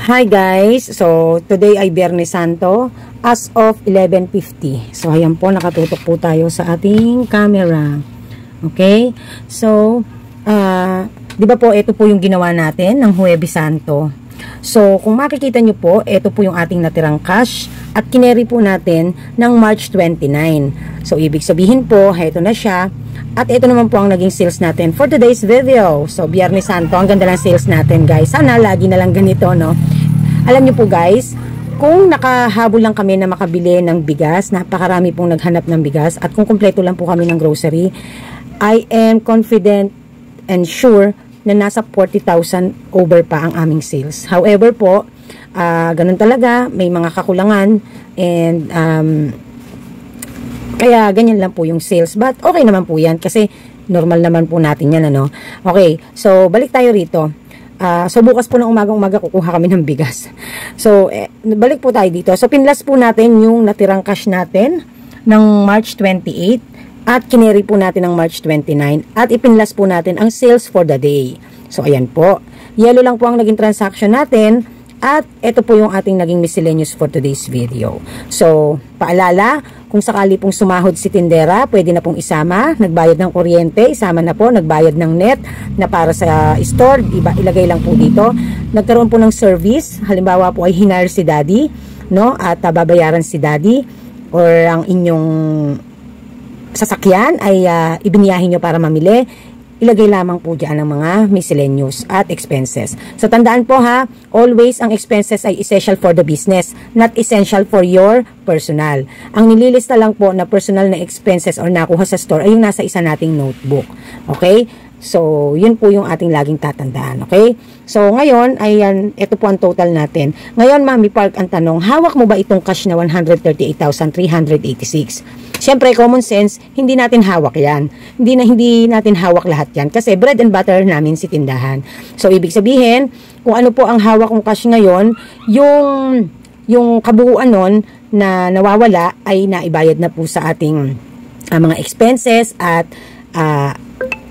Hi guys! So, today ay Biyernes Santo as of 11:50. So, ayan po, nakatutok po tayo sa ating camera. Okay? So, di ba po, ito po yung ginawa natin ng Huwebes Santo. So, kung makikita nyo po, ito po yung ating natirang cash at kineri po natin ng March 29. So, ibig sabihin po, ito na siya. At ito naman po ang naging sales natin for today's video. So, Biyernes Santo, ang ganda ng sales natin guys. Sana lagi na lang ganito, no? Alam nyo po guys, kung nakahabol lang kami na makabili ng bigas, napakarami pong naghanap ng bigas, at kung kumpleto lang po kami ng grocery, I am confident and sure na nasa 40,000 over pa ang aming sales. However po, ganun talaga, may mga kakulangan, and kaya ganyan lang po yung sales. But okay naman po yan kasi normal naman po natin yan, ano. Okay, so balik tayo rito. So bukas po ng umaga kukuha kami ng bigas. So balik po tayo dito. So pinlas po natin yung natirang cash natin ng March 28 at kineri po natin ng March 29 at ipinlas po natin ang sales for the day. So ayan po. Yellow lang po ang naging transaction natin. At ito po yung ating naging miscellaneous for today's video. So, paalala, kung sakali pong sumahod si tindera, pwede na pong isama. Nagbayad ng kuryente, isama na po. Nagbayad ng net na para sa store, ilagay lang po dito. Nagkaroon po ng service, halimbawa po ay hinar si daddy, no? At babayaran si daddy, or ang inyong sasakyan ay ibiniyahin nyo para mamili. Ilagay lamang po dyan ang mga miscellaneous at expenses. So, tandaan po ha, always ang expenses ay essential for the business, not essential for your personal. Ang nililista lang po na personal na expenses or nakuha sa store ay yung nasa isa nating notebook. Okay? So, yun po yung ating laging tatandaan. Okay? So, ngayon, ayan, ito po ang total natin. Ngayon, Mami Park, ang tanong, hawak mo ba itong cash na 138,386? Siyempre, common sense, hindi natin hawak yan. Hindi natin hawak lahat yan. Kasi bread and butter namin si tindahan. So, ibig sabihin, kung ano po ang hawak mong cash ngayon, yung kabuuan nun na nawawala ay naibayad na po sa ating mga expenses at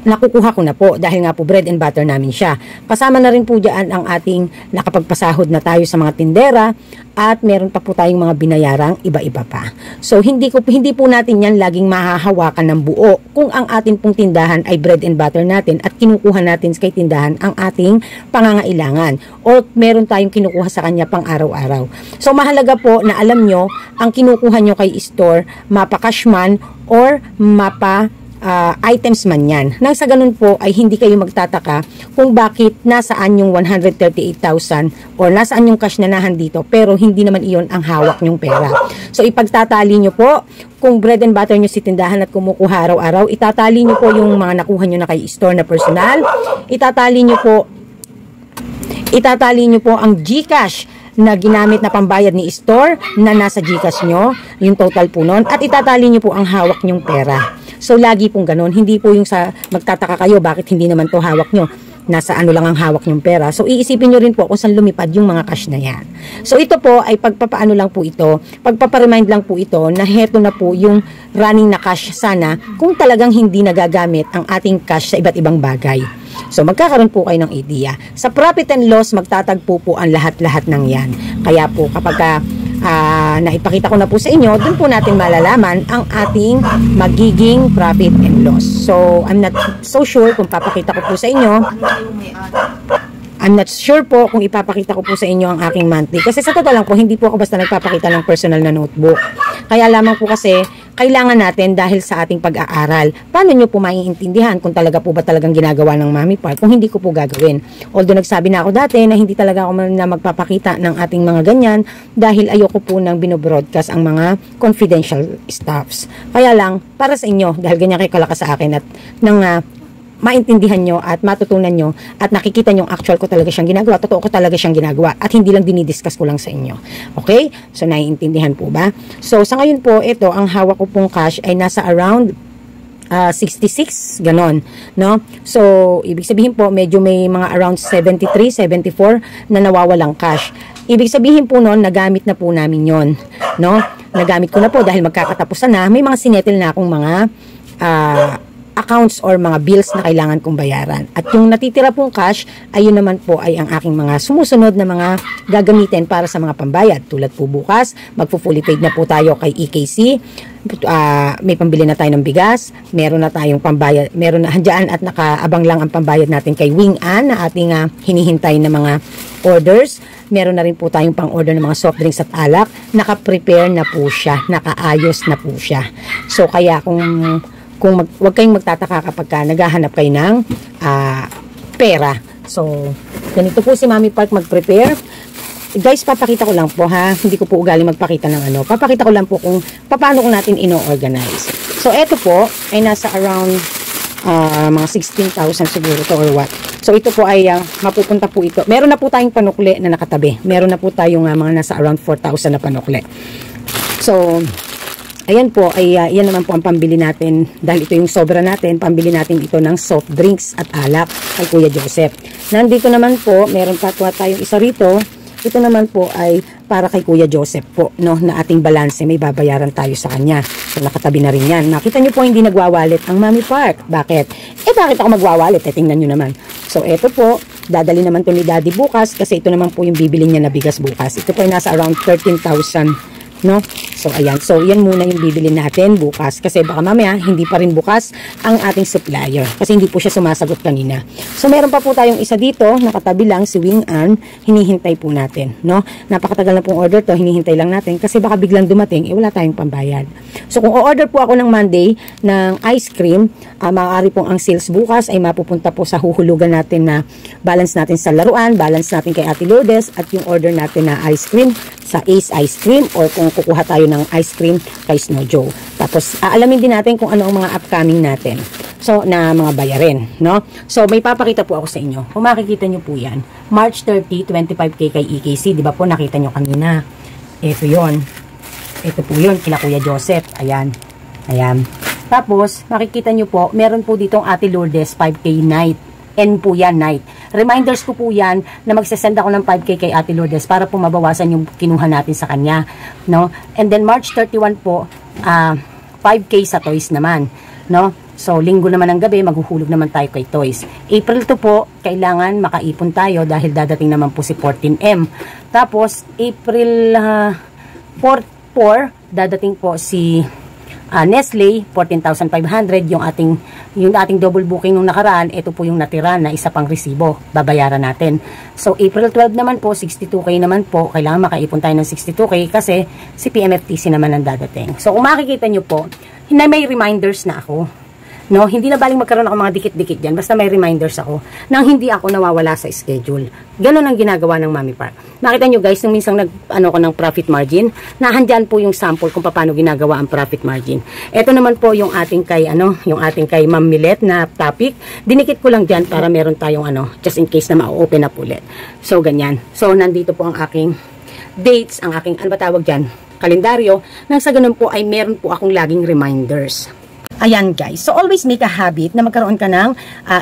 nakukuha ko na po dahil nga po bread and butter namin siya. Kasama na rin po dyan ang ating nakapagpasahod na tayo sa mga tindera at meron pa po tayong mga binayarang iba-iba pa. So hindi po natin yan laging mahahawakan ng buo kung ang ating pong tindahan ay bread and butter natin at kinukuha natin kay tindahan ang ating pangangailangan o meron tayong kinukuha sa kanya pang araw-araw. So mahalaga po na alam nyo ang kinukuha nyo kay store, mapa cash man or mapa items man yan. Nang sa ganun po ay hindi kayo magtataka kung bakit nasaan yung 138,000 or nasaan yung cash na nahandito pero hindi naman iyon ang hawak nyong pera. So ipagtatali nyo po kung bread and butter nyo si tindahan at kumukuha araw-araw, itatali nyo po yung mga nakuha nyo na kay store na personal, itatali nyo po ang GCash na ginamit na pambayad ni store na nasa GCash nyo, yung total po nun, at itatali nyo po ang hawak nyong pera. So, lagi pong ganun. Hindi po yung sa magtataka kayo, bakit hindi naman to hawak nyo? Nasa ano lang ang hawak nyong pera. So, iisipin nyo rin po kung saan lumipad yung mga cash na yan. So, ito po ay pagpapaano lang po ito, pagpaparemind lang po ito na heto na po yung running na cash sana kung talagang hindi nagagamit ang ating cash sa iba't ibang bagay. So, magkakaroon po kayo ng idea. Sa profit and loss, magtatagpo po ang lahat-lahat ng yan. Kaya po, kapag naipakita ko na po sa inyo, dun po natin malalaman ang ating magiging profit and loss. So, I'm not so sure kung papakita ko po sa inyo. I'm not sure po kung ipapakita ko po sa inyo ang aking monthly. Kasi sa totoo lang po, hindi po ako basta nagpapakita ng personal na notebook. Kaya lamang po kasi, kailangan natin dahil sa ating pag-aaral. Paano nyo po maiintindihan kung talaga po ba talagang ginagawa ng Mami Park kung hindi ko po gagawin? Although nagsabi na ako dati na hindi talaga ako na magpapakita ng ating mga ganyan dahil ayoko po nang binobroadcast ang mga confidential stuffs. Kaya lang, para sa inyo, dahil ganyan kayo kalakas sa akin at nang maintindihan nyo at matutunan nyo at nakikita nyo actual ko talaga siyang ginagawa, totoo ko talaga siyang ginagawa at hindi lang dinidiscuss ko lang sa inyo. Okay? So, naiintindihan po ba? So, sa ngayon po, ito, ang hawak ko pong cash ay nasa around 66, ganon, no? So, ibig sabihin po, medyo may mga around 73, 74 na nawawalang cash. Ibig sabihin po noon, nagamit na po namin yon, no? Nagamit ko na po dahil magkakatapusan na, may mga sinetil na akong mga accounts or mga bills na kailangan kong bayaran. At yung natitira pong cash, ayun naman po ay ang aking mga sumusunod na mga gagamitin para sa mga pambayad. Tulad po bukas, magpo-fully paid na po tayo kay EKC. May pambili na tayo ng bigas, meron na tayong pambayad, meron na handyan at nakaabang lang ang pambayad natin kay Wing An na ating hinihintay na mga orders. Meron na rin po tayong pang-order ng mga soft drinks at alak. Naka-prepare na po siya, nakaayos na po siya. So kaya wag kayong magtataka kapag naghahanap kayo ng pera. So, ganito po si Mami Park mag-prepare. Guys, papakita ko lang po ha. Hindi ko po ugali magpakita ng ano. Papakita ko lang po kung paano ko natin ino-organize. So, eto po ay nasa around mga 16,000 siguro to or what. So, ito po ay mapupunta po ito. Meron na po tayong panukli na nakatabi. Meron na po tayong mga nasa around 4,000 na panukli. So, ayan po, yan naman po ang pambili natin. Dahil ito yung sobra natin, pambili natin ito ng soft drinks at alak kay Kuya Joseph. Nandito naman po, meron pa tayong isa rito. Ito naman po ay para kay Kuya Joseph po, no, na ating balanse. May babayaran tayo sa kanya. So, nakatabi na rin yan. Nakita nyo po, hindi nagwawalit ang Mami Park. Bakit? Bakit ako magwawalit? Tingnan nyo naman. So, ito po, dadali naman to ni Daddy bukas kasi ito naman po yung bibili niya na bigas bukas. Ito po ay nasa around 13,000. No? So, ayan. So, yan muna yung bibili natin bukas. Kasi baka mamaya, hindi pa rin bukas ang ating supplier. Kasi hindi po siya sumasagot kanina. So, meron pa po tayong isa dito. Nakatabi lang si Wing An. Hinihintay po natin. No? Napakatagal na pong order to. Hinihintay lang natin. Kasi baka biglang dumating, wala tayong pambayad. So, kung o-order po ako ng Monday ng ice cream, maaari pong ang sales bukas ay mapupunta po sa huhulugan natin na balance natin sa laruan, balance natin kay Ate Lourdes, at yung order natin na ice cream sa Ace Ice Cream, or kung kukuha tayo ng ice cream kay Snow Joe. Tapos, aalamin din natin kung ano ang mga upcoming natin. So, na mga bayarin, no? So, may papakita po ako sa inyo. Kung makikita nyo po yan, March 30, 25K kay EKC. Di ba po, nakita nyo kanina. Ito yon. Ito po yun, kila Kuya Joseph. Ayan. Ayan. Tapos, makikita nyo po, meron po ditong Ate Lourdes 5K night. N po yan, night. Reminders ko po yan na magsasend ako ng 5K kay Ate Lourdes para po mabawasan yung kinuha natin sa kanya. No? And then March 31 po, 5K sa toys naman. No? So, linggo naman ng gabi, maghuhulog naman tayo kay toys. April 2 po, kailangan makaipon tayo dahil dadating naman po si 14M. Tapos, April 4, dadating po si Nestle, 14,500, yung ating double booking nung nakaraan. Ito po yung natira na isa pang resibo, babayaran natin. So, April 12 naman po, 62K naman po, kailangan makaipon tayo ng 62K kasi si PMFTC naman ang dadating. So, kung makikita nyo po, may reminders na ako. No, hindi na baling magkaroon ako mga dikit-dikit diyan, basta may reminders ako nang hindi ako nawawala sa schedule. Ganun ang ginagawa ng Mami Park. Nakita nyo guys, nung minsan ko ng profit margin, nahandyan po yung sample kung paano ginagawa ang profit margin. Ito naman po yung ating kay Ma'am Millet na topic. Dinikit ko lang diyan para meron tayong just in case na ma-open up ulit. So ganyan. So nandito po ang aking dates, ang aking kalendaryo, nang sa ganun po ay meron po akong laging reminders. Ayan guys, so always make a habit na magkaroon ka ng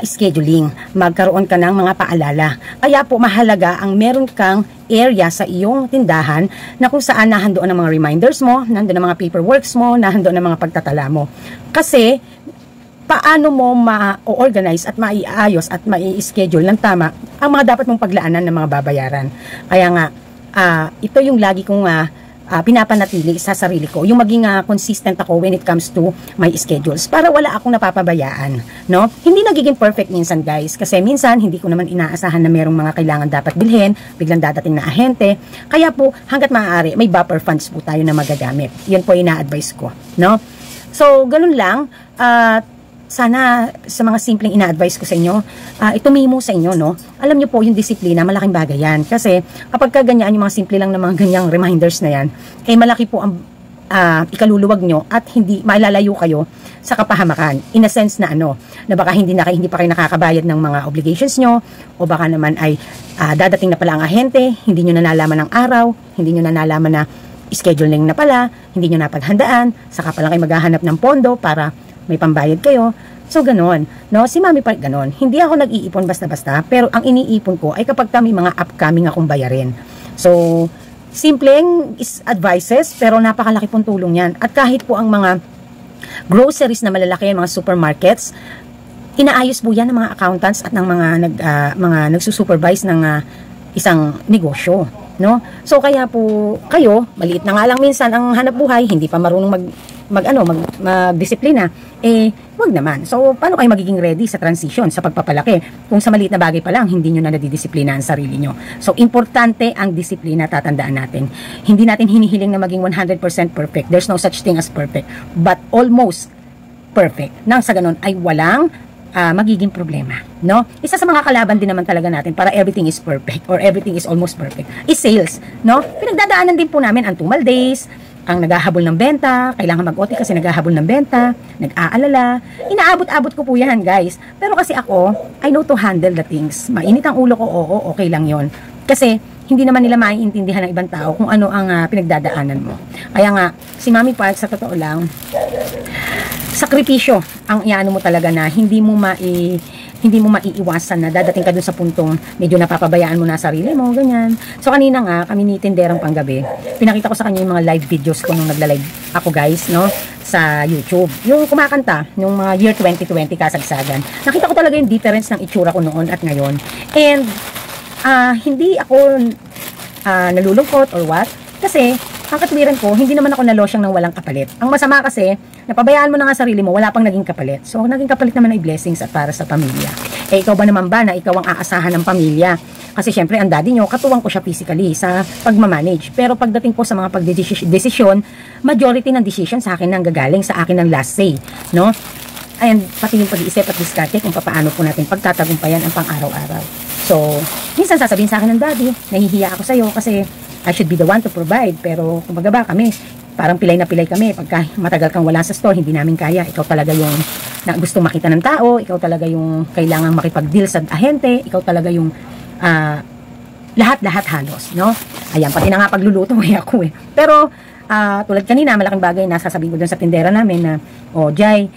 scheduling, magkaroon ka ng mga paalala. Kaya po mahalaga ang meron kang area sa iyong tindahan na kung saan nahandoon ang mga reminders mo, nandoon ang mga paperworks mo, nahandoon ang mga pagtatala mo. Kasi paano mo ma-organize at maiayos at mai-schedule ng tama ang mga dapat mong paglaanan ng mga babayaran. Kaya nga, ito yung lagi kong pinapanatili sa sarili ko, yung maging consistent ako when it comes to my schedules para wala akong napapabayaan, no? Hindi nagiging perfect minsan guys, kasi minsan hindi ko naman inaasahan na merong mga kailangan dapat bilhin, biglang dadating na ahente, kaya po hanggat maaari may buffer funds po tayo na magagamit. Yan po ina-advise ko, no? So ganun lang. Sana sa mga simpleng ina-advise ko sa inyo, itumimo sa inyo, no? Alam nyo po, yung disiplina, malaking bagay yan. Kasi kapag kaganyan, yung mga simple lang na mga ganyang reminders na yan, malaki po ang ikaluluwag nyo at hindi malalayo kayo sa kapahamakan. In a sense na na baka hindi pa kayo nakakabayad ng mga obligations nyo, o baka naman ay dadating na pala ang ahente, hindi nyo na nalaman ng araw, hindi nyo na nalaman na scheduling na pala, hindi nyo napaghandaan, saka pala kayo maghahanap ng pondo para may pambayad kayo. So, ganon. No? Si Mami Park ganon. Hindi ako nag-iipon basta-basta, pero ang iniipon ko ay kapag may mga upcoming akong bayarin. So, simpleng advices, pero napakalaki pong tulong yan. At kahit po ang mga groceries na malalaki, mga supermarkets, inaayos po yan ng mga accountants at ng mga nagsusupervise ng isang negosyo, no? So kaya po kayo, maliit na nga lang minsan ang hanap buhay, hindi pa marunong magdisiplina, wag naman. So paano kayo magiging ready sa transition, sa pagpapalaki kung sa maliit na bagay pa lang hindi nyo na nadidisiplina ang sarili nyo? So importante ang disiplina, tatandaan natin. Hindi natin hinihiling na maging 100% perfect. There's no such thing as perfect, but almost perfect. Nang sa ganun ay walang magiging problema, no? Isa sa mga kalaban din naman talaga natin para everything is perfect or everything is almost perfect is sales, no? Pinagdadaanan din po namin ang tumal days, ang naghahabol ng benta, kailangan mag-OT kasi naghahabol ng benta, nag-aalala, inaabot-abot ko po yan, guys. Pero kasi ako, I know to handle the things. Mainit ang ulo ko, oo, okay lang yon. Kasi hindi naman nila maiintindihan ng ibang tao kung ano ang pinagdadaanan mo. Kaya nga, si Mami Park, sa totoo lang, sakripisyo ang iano mo talaga na hindi mo maiiwasan na dadating ka dun sa puntong medyo napapabayaan mo na sarili mo, ganyan. So kanina nga, kami ni Tinderang Panggabi, pinakita ko sa kanya yung mga live videos ko nung nagla-live ako, guys, no, sa YouTube. Yung kumakanta, nung mga year 2020 kasagsagan. Nakita ko talaga yung difference ng itsura ko noon at ngayon. And hindi ako nalulungkot or what, kasi ang katwiran ko, hindi naman ako nalosyang ng walang kapalit. Ang masama kasi, napabayaan mo na nga sarili mo, wala pang naging kapalit. So, naging kapalit naman ay blessings at para sa pamilya. Ikaw ba naman ba na ikaw ang aasahan ng pamilya? Kasi syempre, ang daddy nyo, katuwang ko siya physically sa pagmamanage. Pero pagdating po sa mga pagdesisyon, majority ng decision sa akin nang gagaling, sa akin ng last say, no? And pati yung pag-iisip at diskarte kung paano po natin pagtatagumpayan ang pang-araw-araw. So, minsan sasabihin sa akin ng daddy, nahihiya ako sa'yo kasi I should be the one to provide. Pero kumbaga ba kami, parang pilay na pilay kami. Pagka matagal kang wala sa store, hindi namin kaya. Ikaw talaga yung na gusto makita ng tao. Ikaw talaga yung kailangan makipag-deal sa ahente. Ikaw talaga yung lahat-lahat halos, no? Ayan, pati na nga pagluluto ay ako eh. Pero tulad kanina, malaking bagay na sasabihin ko dun sa tindera namin na, Jai,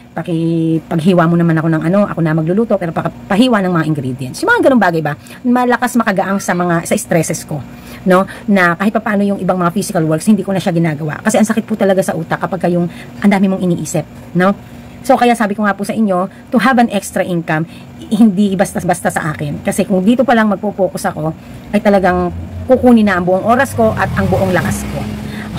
paghiwa mo naman ako ng ako na magluluto, pero pahiwa ng mga ingredients. Yung mga ganung bagay ba, malakas makagaang sa stresses ko, no? Na kahit paano yung ibang mga physical works, hindi ko na siya ginagawa. Kasi ang sakit po talaga sa utak kapag yung ang dami mong iniisip, no? So, kaya sabi ko nga po sa inyo, to have an extra income, hindi basta-basta sa akin. Kasi kung dito pa lang magpo-focus ako, ay talagang kukunin na ang buong oras ko at ang buong lakas ko.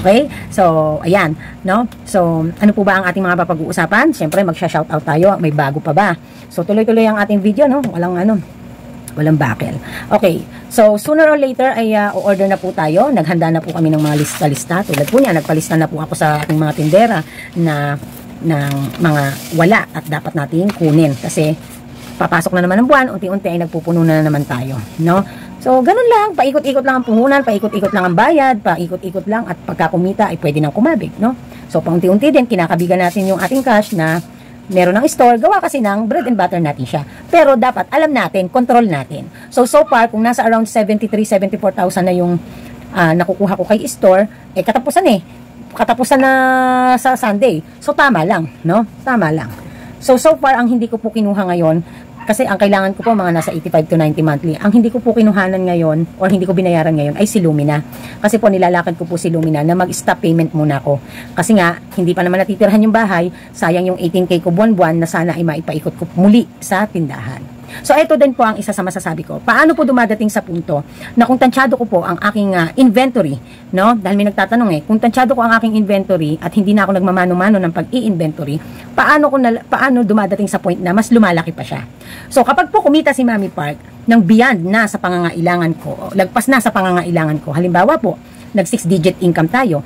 Okay? So, ayan, no? So, ano po ba ang ating mga papag-uusapan? Siyempre, magsha-shoutout tayo. May bago pa ba? So, tuloy-tuloy ang ating video, no? Walang bakil. Okay. So, sooner or later ay order na po tayo. Naghanda na po kami ng mga lista-lista. Tulad po niya, nagpalista na po ako sa ating mga tindera na ng mga wala at dapat nating kunin. Kasi, papasok na naman ang buwan, unti-unti ay nagpupuno na naman tayo, no? So, ganun lang, paikot-ikot lang ang puhunan, paikot-ikot lang ang bayad, paikot-ikot lang at pagka kumita ay pwede nang kumabig, no? So, paunti-unti din, kinakabigan natin yung ating cash na meron ng store, gawa kasi ng bread and butter natin siya. Pero dapat, alam natin, control natin. So far, kung nasa around 74,000 na yung nakukuha ko kay store, katapusan na sa Sunday. So, tama lang, no? Tama lang. So far, ang hindi ko po kinuha ngayon, kasi ang kailangan ko po mga nasa 85 to 90 monthly. Ang hindi ko po kinuhanan ngayon or hindi ko binayaran ngayon ay si Lumina. Kasi po nilalakad ko po si Lumina na mag-stop payment muna ako. Kasi nga, hindi pa naman natitirhan yung bahay. Sayang yung 18K ko buwan-buwan na sana ay maipaikot ko muli sa tindahan. So, ito din po ang isa sa masasabi ko. Paano po dumadating sa punto na kung tansyado ko po ang aking inventory, no? Dahil may nagtatanong kung tansyado ko ang aking inventory at hindi na ako nagmamano-mano ng pag-i-inventory, paano dumadating sa point na mas lumalaki pa siya? So, kapag po kumita si Mami Park ng beyond na sa pangangailangan ko, lagpas na sa pangangailangan ko, halimbawa po, nag 6-digit income tayo,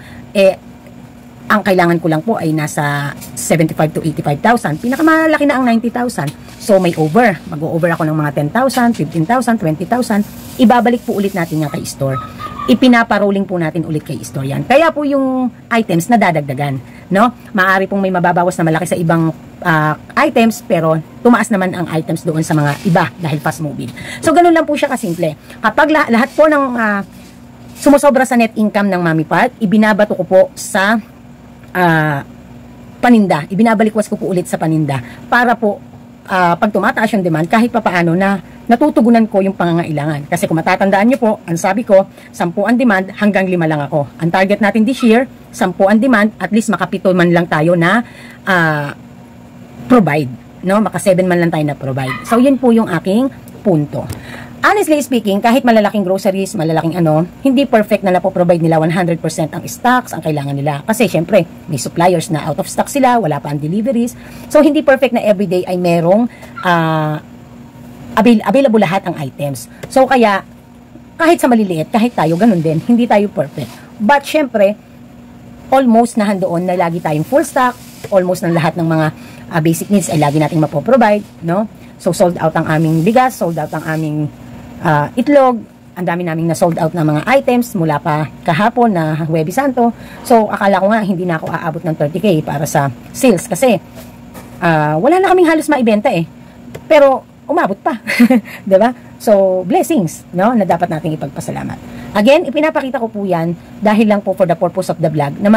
ang kailangan ko lang po ay nasa 75 to 85,000. Pinakamalaki na ang 90,000. So, may over. Mag-over ako ng mga 10,000, 15,000, 20,000. Ibabalik po ulit natin yan kay store. Ipinaparolling po natin ulit kay store yan. Kaya po yung items na dadagdagan, no? Maaari pong may mababawas na malaki sa ibang items, pero tumaas naman ang items doon sa mga iba dahil fast moving. So, ganun lang po siya kasimple. Kapag lahat po ng sumusobra sa net income ng Mami Park, ibinabato ko po sa paninda. Ibinabalik was ko po ulit sa paninda para po pag tumataas yung demand, kahit papaano na natutugunan ko yung pangangailangan. Kasi kung matatandaan nyo po, ang sabi ko, 10 ang demand, hanggang 5 lang ako. Ang target natin this year, 10 ang demand, at least makapito man lang tayo na provide. No? Maka 7 man lang tayo na provide. So, yun po yung aking punto. Honestly speaking, kahit malalaking groceries, malalaking hindi perfect na napoprovide nila 100% ang stocks, ang kailangan nila. Kasi syempre, may suppliers na out of stock sila, wala pa ang deliveries. So, hindi perfect na everyday ay merong available lahat ang items. So, kaya, kahit sa maliliit, kahit tayo, ganun din, hindi tayo perfect. But, syempre, almost nahandoon na lagi tayong full stock, almost ng lahat ng mga basic needs ay lagi nating mapoprovide, no? So, sold out ang aming bigas, sold out ang aming itlog, ang dami naming na sold out na mga items mula pa kahapon na Huwebes Santo. So, akala ko nga hindi na ako aabot ng 30K para sa sales kasi wala na kaming halos maibenta eh. Pero, umabot pa. Diba? So, blessings, no? Na dapat nating ipagpasalamat. Again, ipinapakita ko po yan dahil lang po for the purpose of the vlog na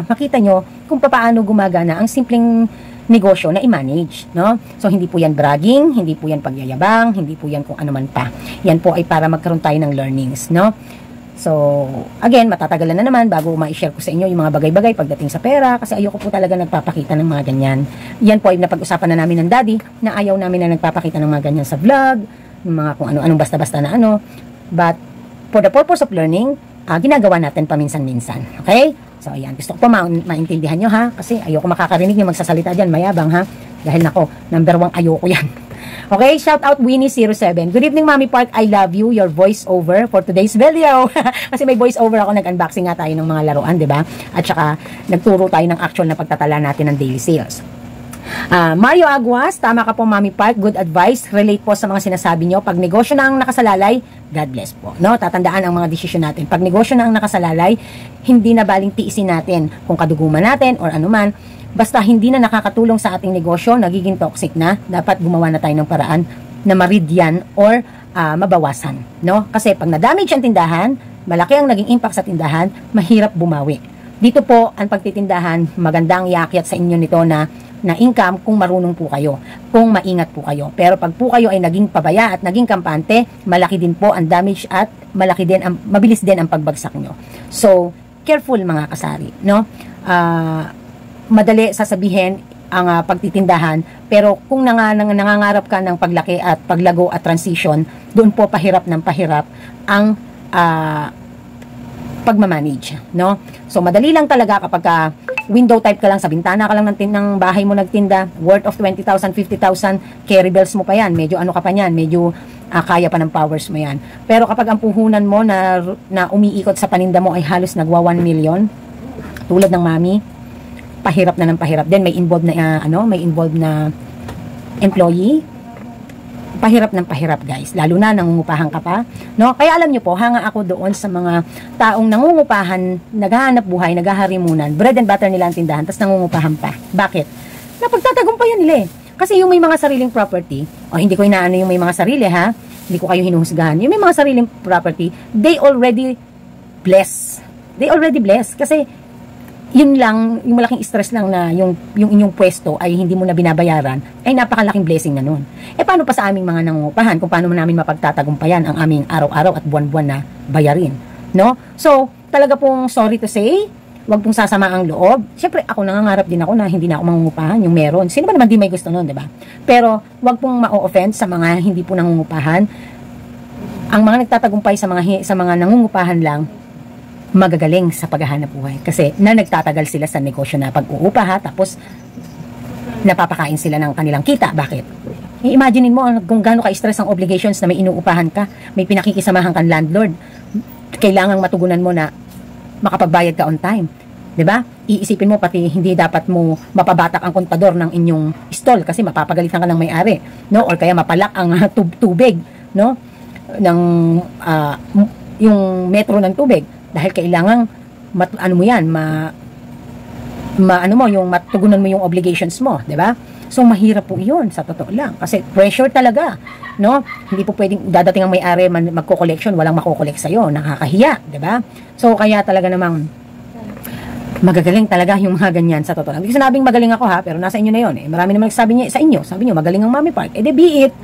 makita nyo kung paano gumagana ang simpleng negosyo na i-manage, no? So, hindi po yan bragging, hindi po yan pagyayabang, hindi po yan kung ano man pa. Yan po ay para magkaroon tayo ng learnings, no? So, again, matatagalan na naman bago ma-share ko sa inyo yung mga bagay-bagay pagdating sa pera kasi ayoko po talaga nagpapakita ng mga ganyan. Yan po ay napag-usapan na namin ng daddy na ayaw namin na nagpapakita ng mga ganyan sa vlog, yung mga kung ano-anong basta-basta na But, for the purpose of learning, ginagawa natin paminsan-minsan. Okay? So, ayan. Gusto ko po maintindihan nyo, ha? Kasi ayoko makakarinig yung magsasalita dyan. Mayabang, ha? Dahil nako, number 1, ayoko yan. Okay? Shout out Winnie07. Good evening, Mommy Park. I love you. Your voice over for today's video. Kasi may voice over ako. Nag-unboxing nga tayo ng mga laruan, diba? At saka, nagturo tayo ng actual na pagtatala natin ng daily sales. Mario Aguas, tama ka po, Mommy Park. Good advice. Relate po sa mga sinasabi nyo. Pag negosyo na ang nakasalalay, God bless po. No? Tatandaan ang mga desisyon natin. Pag negosyo na ang nakasalalay, hindi na baling tiisin natin kung kaduguman natin or anuman. Basta hindi na nakakatulong sa ating negosyo, nagiging toxic na, dapat gumawa na tayo ng paraan na maridyan or mabawasan. No? Kasi pag na-damage ang tindahan, malaki ang naging impact sa tindahan, mahirap bumawi. Dito po, ang pagtitindahan, magandang iakyat sa inyo nito na income kung marunong po kayo, kung maingat po kayo. Pero pag po kayo ay naging pabaya at naging kampante, malaki din po ang damage at mabilis din ang pagbagsak nyo. So, careful mga kasari, no? Madali sasabihin ang pagtitindahan, pero kung nangangarap ka ng paglaki at paglago at transition, doon po pahirap ng pahirap ang pagmamanage, no? So, madali lang talaga kapag window type ka lang, sa bintana ka lang ng bahay mo nagtinda, worth of 20,000, 50,000, carry bells mo pa yan, medyo ano ka pa yan, medyo kaya pa ng powers mo yan. Pero kapag ang puhunan mo na umiikot sa paninda mo ay halos nagwa 1 million, tulad ng mami, pahirap na ng pahirap. Then may involved na, may involved na employee, pahirap ng pahirap guys, lalo na nangungupahan ka pa, no? Kaya alam nyo po, hanga ako doon sa mga taong nangungupahan, naghahanap buhay, naghaharimunan, bread and butter nila ang tindahan, tapos nangungupahan pa. Bakit? Napagtatagumpayan nila eh. Kasi yung may mga sariling property, hindi ko inaano yung may mga sarili ha, hindi ko kayo hinuhusgahan, yung may mga sariling property, they already bless. They already bless. Kasi yun lang, yung malaking stress lang na yung inyong pwesto ay hindi mo na binabayaran, ay napakalaking blessing na nun. Paano pa sa aming mga nangungupahan, kung paano namin mapagtatagumpayan ang aming araw-araw at buwan-buwan na bayarin, no? So, talaga pong sorry to say, wag pong sasama ang loob. Siyempre, ako nangangarap din ako na hindi na ako mangungupahan, yung meron. Sino ba naman di may gusto nun, diba? Pero, wag pong ma-offend sa mga hindi po nangungupahan. Ang mga nagtatagumpay sa mga nangungupahan lang, magagaling sa paghahanap buhay. Kasi nagtatagal sila sa negosyo na pag-uupa tapos napapakain sila ng kanilang kita. Bakit? Imaginein mo kung gaano ka-stress ang obligations na may inuupahan ka, may pinakikisamahan kang landlord. Kailangang matugunan mo na makapagbayad ka on time. 'Di ba? Iisipin mo pati hindi dapat mo mapabatak ang kontador ng inyong stall kasi mapapagalitan ka ng may-ari, no? Or kaya mapalak ang tubig, no? Ng yung metro ng tubig. Dahil kailangan matugunan mo yung obligations mo, 'di ba? So mahirap po 'yun sa totoo lang kasi pressure talaga, no? Hindi po pwedeng dadating ang may-ari magko-collection, walang mako-collect sa iyo, nakakahiya, 'di ba? So kaya talaga namang Magagaling talaga yung mga ganyan sa totoo. Hindi ko sinabing magaling ako ha, pero nasa inyo na yun eh. Marami naman nagsasabi niya sa inyo. Sabi niyo, magaling ang Mommy Park. Eh, de be it.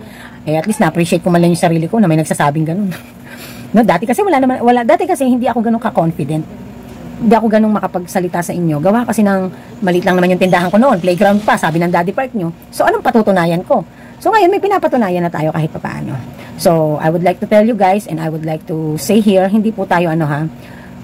Eh, at least na-appreciate ko man lang yung sarili ko na may nagsasabing ganun. No, dati kasi dati kasi hindi ako ganun ka-confident. Hindi ako ganun makapagsalita sa inyo. Gawa kasi ng maliit lang naman yung tindahan ko noon. Playground pa, sabi ng Daddy Park nyo. So, anong patutunayan ko? So, ngayon may pinapatunayan na tayo kahit papaano. So, I would like to tell you guys and I would like to say here, hindi po tayo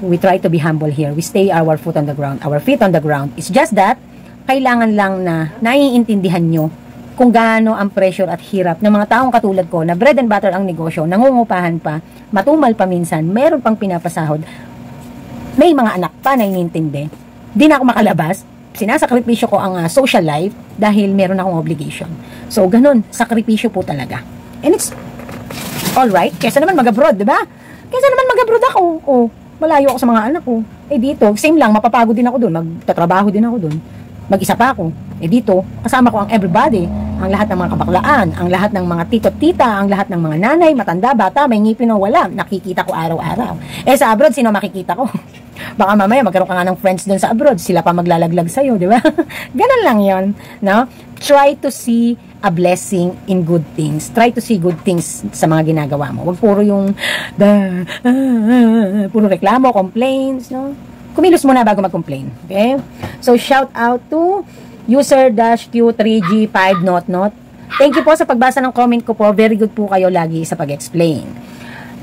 we try to be humble here. We stay our foot on the ground, our feet on the ground. It's just that, kailangan lang na naiintindihan nyo kung gaano ang pressure at hirap ng mga taong katulad ko na bread and butter ang negosyo, nangungupahan pa, matumal pa minsan, meron pang pinapasahod, may mga anak pa na inintindi. Di na ako makalabas, sinasakripisyo ko ang social life dahil meron akong obligation. So, ganun, sakripisyo po talaga. And it's alright, kesa naman mag-abroad, diba? Kesa naman mag-abroad ako, malayo ako sa mga anak ko. Eh dito, same lang, mapapagod din ako dun, magtatrabaho din ako dun. Mag-isa pa ako. Eh dito, kasama ko ang everybody, ang lahat ng mga kabaklaan, ang lahat ng mga tito-tita, ang lahat ng mga nanay, matanda, bata, may ngipin o wala, nakikita ko araw-araw. Eh sa abroad, sino makikita ko? Baka mamaya magkaroon ka nga ng friends dun sa abroad, sila pa maglalaglag sa'yo, di ba? Ganun lang yon, no? Try to see a blessing in good things. Try to see good things sa mga ginagawa mo. Huwag puro yung puro reklamo, complaints, no? Kumilos muna bago mag-complain. Okay? So, shout out to user-q3g5 not. Thank you po sa pagbasa ng comment ko po. Very good po kayo lagi sa pag-explain.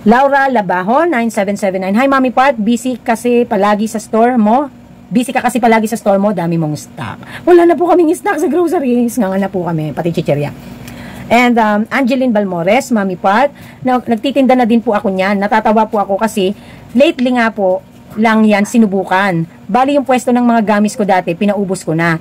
Laura Labajo, 9779. Hi, Mommy Part. Busy kasi palagi sa store mo. Busy ka kasi palagi sa store mo, dami mong stock. Wala na po kaming stock sa groceries. Nga na po kami, pati chichirya. And Angeline Balmores, Mommy Part, nagtitinda na din po ako niyan. Natatawa po ako kasi lately nga po lang yan sinubukan. Bali yung pwesto ng mga gamis ko dati, pinaubos ko na.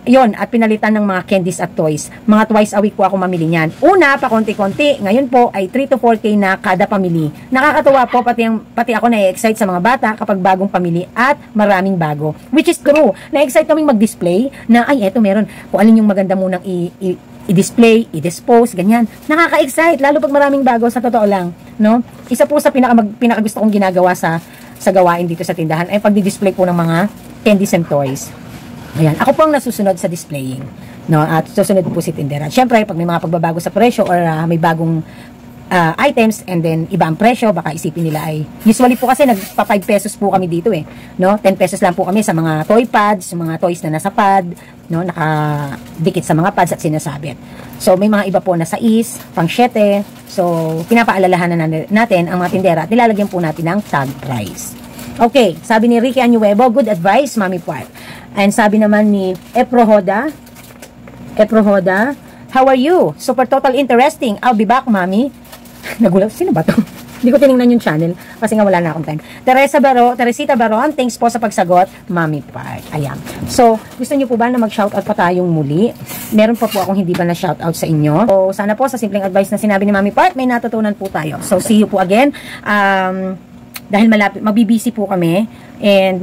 Yon, at pinalitan ng mga candies at toys. Mga twice a week po ako mamili niyan. Una, pa konti-konti. Ngayon po ay 3 to 4K na kada pamili. Nakakatuwa po, pati ako na-excite sa mga bata kapag bagong pamili at maraming bago. Which is true. Na-excite kaming mag-display na, ay, eto meron. Kung alin yung maganda munang i-display, i-dispose, ganyan. Nakaka-excite, lalo pag maraming bago, sa totoo lang. No? Isa po sa pinakagusto kong ginagawa sa gawain dito sa tindahan ay pagdi-display po ng mga candies and toys. Ayan, ako po ang nasusunod sa displaying, no? At susunod po si tindera. Syempre, pag may mga pagbabago sa presyo or may bagong items and then iba ang presyo, baka isipin nila ay usually po kasi nagpa 5 pesos po kami dito no? 10 pesos lang po kami sa mga toy pads, mga toys na nasa pad, no? Nakadikit sa mga pads at sinasabit. So may mga iba po na 6, pang 7. So pinapaalalahanan natin ang mga tindera at nilalagyan po natin ng tag price. Okay, sabi ni Ricky Anuevo, good advice, Mommy Part. And sabi naman ni Eprohoda, how are you? Super total interesting. I'll be back, Mommy. Nagulat, sino ba to? Hindi ko tinignan yung channel kasi nga wala na akong time. Teresita Baron, thanks po sa pagsagot, Mommy Part. Ayan. So, gusto niyo po ba na mag-shoutout pa tayong muli? Meron pa po akong hindi ba na shoutout sa inyo. So, sana po sa simpleng advice na sinabi ni Mommy Part, may natutunan po tayo. So, see you po again. Dahil mabibisi po kami and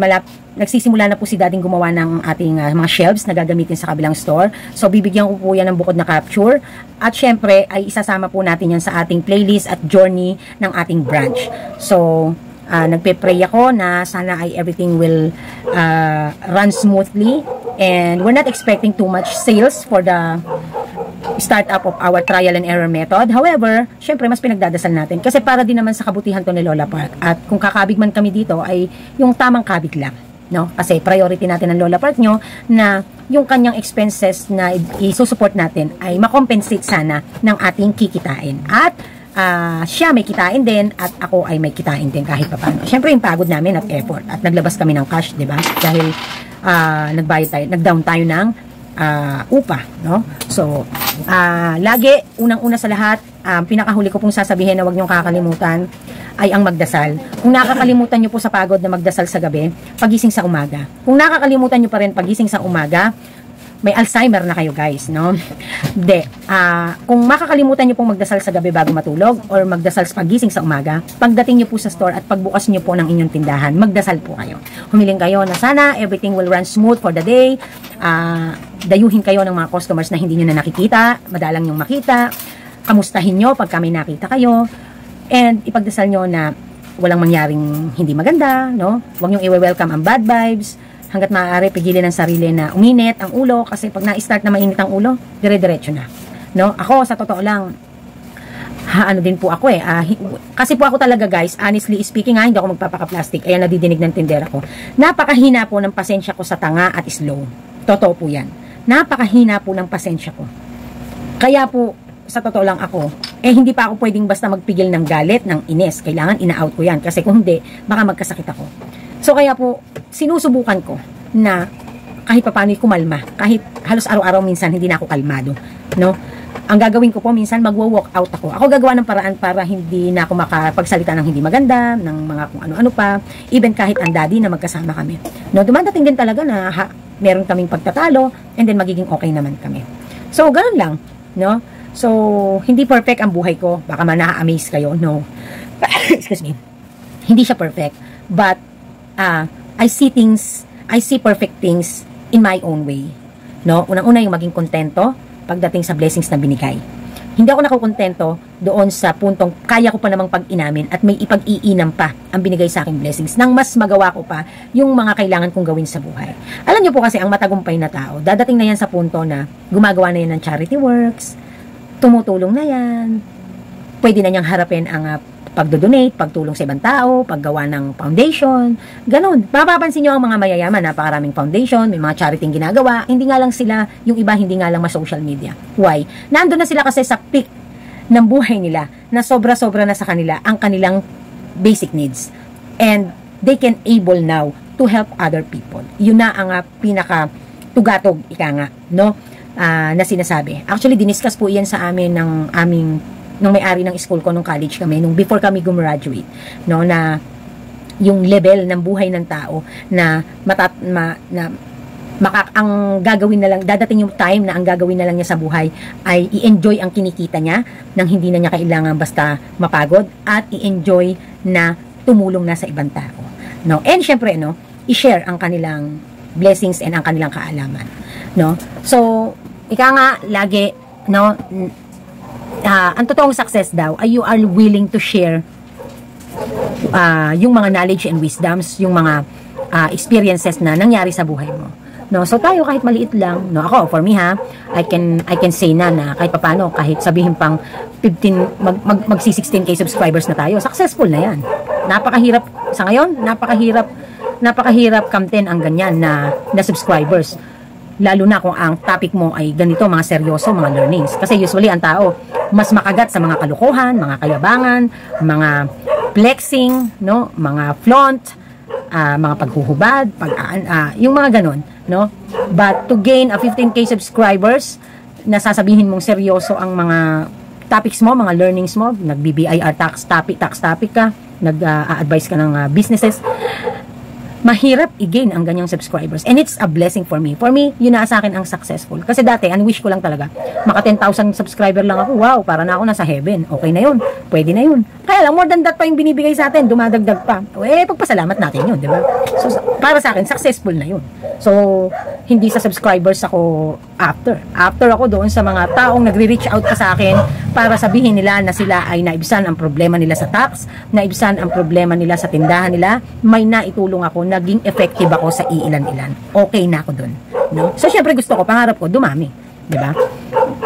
nagsisimula na po si Dading gumawa ng ating mga shelves na gagamitin sa kabilang store. So, bibigyan ko po yan ng bukod na capture. At syempre, ay isasama po natin yan sa ating playlist at journey ng ating branch. So, nagpe-pray ako na sana ay everything will run smoothly. And we're not expecting too much sales for the startup of our trial and error method. However, syempre mas pinagdadasal natin kasi para din naman sa kabutihan to ni Lola Park. At kung kakabig man kami dito ay yung tamang kabig lang, no? Kasi priority natin ng Lola Park nyo na yung kanyang expenses na i-support natin ay makompensate sana ng ating kikitain. At siya may kitain din at ako ay may kitain din kahit paano. Syempre yung pagod namin at effort at naglabas kami ng cash, 'di ba? Dahil nag-down tayo ng upa, no? So, lagi, unang-una sa lahat, pinakahuli ko pong sasabihin na huwag niyong kakalimutan ay ang magdasal. Kung nakakalimutan niyo po sa pagod na magdasal sa gabi, pagising sa umaga. Kung nakakalimutan niyo pa rin pagising sa umaga, may Alzheimer na kayo, guys, no? Hindi. Kung makakalimutan niyo pong magdasal sa gabi bago matulog or magdasal sa pagising sa umaga, pagdating niyo po sa store at pagbukas niyo po ng inyong tindahan, magdasal po kayo. Humiling kayo na sana everything will run smooth for the day. Dayuhin kayo ng mga customers na hindi niyo na nakikita, madalang yung makita. Kamustahin niyo pagka may nakita kayo. And ipagdasal niyo na walang mangyaring hindi maganda, no? Huwag niyong i-welcome ang bad vibes. hanggat maaari pigilin ang sarili na uminit ang ulo, kasi pag na-start na mainit ang ulo, dire-diretso na. No? Ako, sa totoo lang, ano din po ako kasi po ako talaga guys, honestly speaking hindi ako magpapaka-plastic, ayan nadidinig ng tindera ko. Napakahina po ng pasensya ko sa tanga at slow. Totoo po yan. Napakahina po ng pasensya ko. Kaya po, sa totoo lang ako, hindi pa ako pwedeng basta magpigil ng galit, ng ines. Kailangan ina-out ko yan, kasi kung hindi, baka magkasakit ako. So kaya po, sinusubukan ko na kahit papaano'y kumalma, kahit halos araw-araw minsan hindi na ako kalmado, no? Ang gagawin ko po, minsan magwo-walk out ako. Ako gagawa ng paraan para hindi na ako makapagsalita ng hindi maganda, ng mga kung ano-ano pa, even kahit ang daddy na magkasama kami. No, dumadating din talaga na meron kaming pagtatalo, and then magiging okay naman kami. So, ganun lang, no? So, hindi perfect ang buhay ko. Baka man na-amaze kayo, no? Excuse me. Hindi siya perfect, but I see perfect things in my own way. No? Unang-una yung maging kontento pagdating sa blessings na binigay. Hindi ako nakukontento doon sa puntong kaya ko pa namang pag-inamin at may ipag-iinam pa ang binigay sa aking blessings nang mas magawa ko pa yung mga kailangan kong gawin sa buhay. Alam niyo po kasi ang matagumpay na tao, dadating na yan sa punto na gumagawa na yan ng charity works, tumutulong na yan, pwede na niyang harapin ang pagdodonate, pagtulong sa ibang tao, paggawa ng foundation, ganun. Mapapansin nyo ang mga mayayaman, napakaraming foundation, may mga charity ginagawa, hindi nga lang sila, yung iba hindi nga lang ma-social media. Why? Nandun na sila kasi sa peak ng buhay nila, na sobra-sobra na sa kanila ang kanilang basic needs. And they can able now to help other people. Yun na ang pinaka-tugatog, ika nga, no? Na sinasabi. Actually, diniscuss po iyan sa amin ng aming nung may-ari ng school ko nung college kami, nung before kami gumraduate, no, na yung level ng buhay ng tao na ang gagawin na lang, dadating yung time na ang gagawin na lang niya sa buhay ay i-enjoy ang kinikita niya nang hindi na niya kailangan basta mapagod, at i-enjoy na tumulong na sa ibang tao, no. And syempre, no, i-share ang kanilang blessings and ang kanilang kaalaman, no. So ika nga lagi, no, ang totoong success daw ay you are willing to share yung mga knowledge and wisdoms, yung mga experiences na nangyari sa buhay mo. No, so tayo kahit maliit lang, no, ako for me I can say na kahit papaano, kahit sabihin pang 15 magsi 16k subscribers na tayo, successful na yan. Napakahirap sa ngayon, napakahirap kamten ang ganyan na subscribers. Lalo na kung ang topic mo ay ganito, mga seryoso, mga learnings. Kasi usually ang tao mas makagat sa mga kalukuhan, mga kayabangan, mga flexing, no, mga flaunt, mga paghuhubad, yung mga ganon, no. But to gain a 15k subscribers, nasasabihin mong seryoso ang mga topics mo, mga learnings mo, nag-BBIR tax topic ka, nag-advise ka ng businesses, mahirap i-gain ang ganyang subscribers. And it's a blessing for me. For me, yun na sa akin ang successful. Kasi dati, ang wish ko lang talaga, maka 10,000 subscriber lang ako. Wow, para na ako nasa heaven. Okay na yun. Pwede na yun. Kaya lang, more than that pa yung binibigay sa atin. Dumadagdag pa. Pagpasalamat natin yun, di ba? So, para sa akin, successful na yun. So, hindi sa subscribers ako after. After ako doon sa mga taong nagre-reach out pa sa akin para sabihin nila na sila ay naibsan ang problema nila sa tax, naibsan ang problema nila sa tindahan nila, may naitulong ako, naging effective ako sa iilan-ilan. Okay na ako doon, no? So syempre gusto ko, pangarap ko dumami, 'di ba?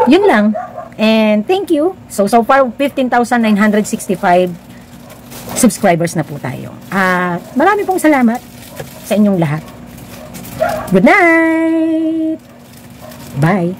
Yun lang. And thank you. So far 15,965 subscribers na po tayo. Marami pong salamat sa inyong lahat. Good night. Bye.